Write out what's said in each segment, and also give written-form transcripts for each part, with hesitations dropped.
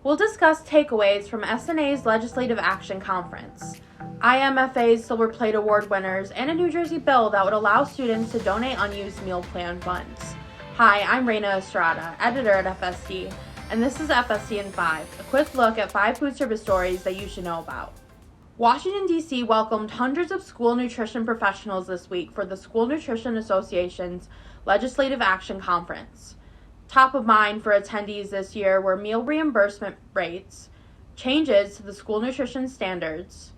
We'll discuss takeaways from SNA's Legislative Action Conference, IMFA's Silver Plate Award winners, and a New Jersey bill that would allow students to donate unused meal plan funds. Hi, I'm Raina Estrada, editor at FSD, and this is FSD in 5, a quick look at 5 food service stories that you should know about. Washington, D.C. welcomed hundreds of school nutrition professionals this week for the School Nutrition Association's Legislative Action Conference. Top of mind for attendees this year were meal reimbursement rates, changes to the school nutrition standards,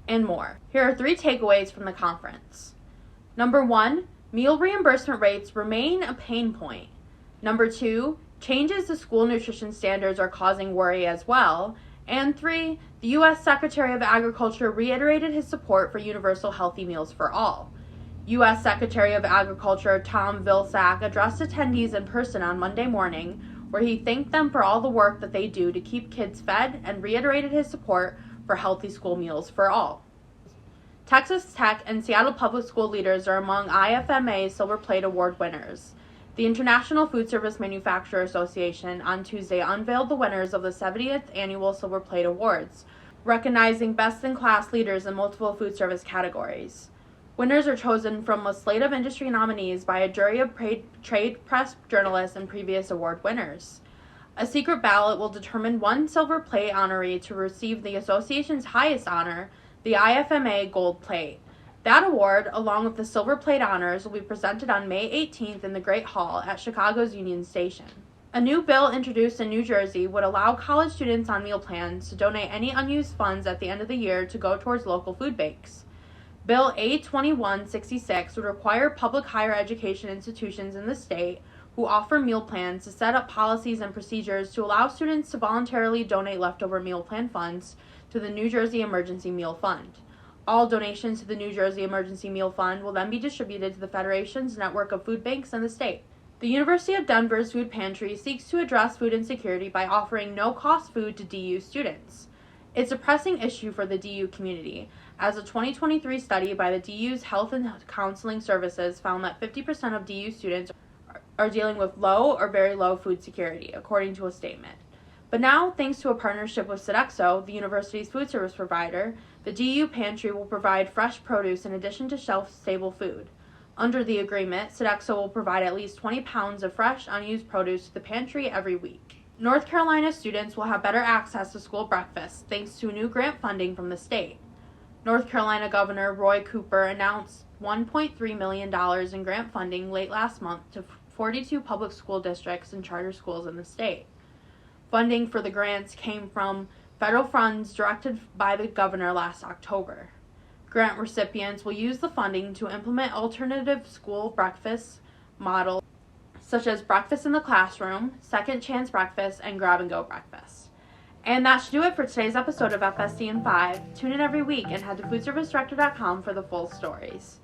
and more. Here are 3 takeaways from the conference. Number 1, meal reimbursement rates remain a pain point. Number 2, changes to school nutrition standards are causing worry as well. And 3, the U.S. Secretary of Agriculture reiterated his support for universal healthy meals for all. U.S. Secretary of Agriculture Tom Vilsack addressed attendees in person on Monday morning, where he thanked them for all the work that they do to keep kids fed and reiterated his support for healthy school meals for all. Texas Tech and Seattle Public School leaders are among IFMA's Silver Plate Award winners. The International Food Service Manufacturer Association on Tuesday unveiled the winners of the 70th Annual Silver Plate Awards, recognizing best-in-class leaders in multiple food service categories. Winners are chosen from a slate of industry nominees by a jury of trade press journalists and previous award winners. A secret ballot will determine one Silver Plate honoree to receive the association's highest honor, the IFMA Gold Plate. That award, along with the Silver Plate honors, will be presented on May 18th in the Great Hall at Chicago's Union Station. A new bill introduced in New Jersey would allow college students on meal plans to donate any unused funds at the end of the year to go towards local food banks. Bill A-2166 would require public higher education institutions in the state who offer meal plans to set up policies and procedures to allow students to voluntarily donate leftover meal plan funds to the New Jersey Emergency Meal Fund. All donations to the New Jersey Emergency Meal Fund will then be distributed to the Federation's network of food banks in the state. The University of Denver's food pantry seeks to address food insecurity by offering no-cost food to DU students. It's a pressing issue for the DU community, as a 2023 study by the DU's Health and Counseling Services found that 50% of DU students are dealing with low or very low food security, according to a statement. But now, thanks to a partnership with Sodexo, the university's food service provider, the DU pantry will provide fresh produce in addition to shelf-stable food. Under the agreement, Sodexo will provide at least 20 pounds of fresh, unused produce to the pantry every week. North Carolina students will have better access to school breakfast thanks to new grant funding from the state. North Carolina Governor Roy Cooper announced $1.3 million in grant funding late last month to 42 public school districts and charter schools in the state. Funding for the grants came from federal funds directed by the governor last October. Grant recipients will use the funding to implement alternative school breakfast models such as breakfast in the classroom, second chance breakfast, and grab-and-go breakfast. And that should do it for today's episode of FSD in 5. Tune in every week and head to foodservicedirector.com for the full stories.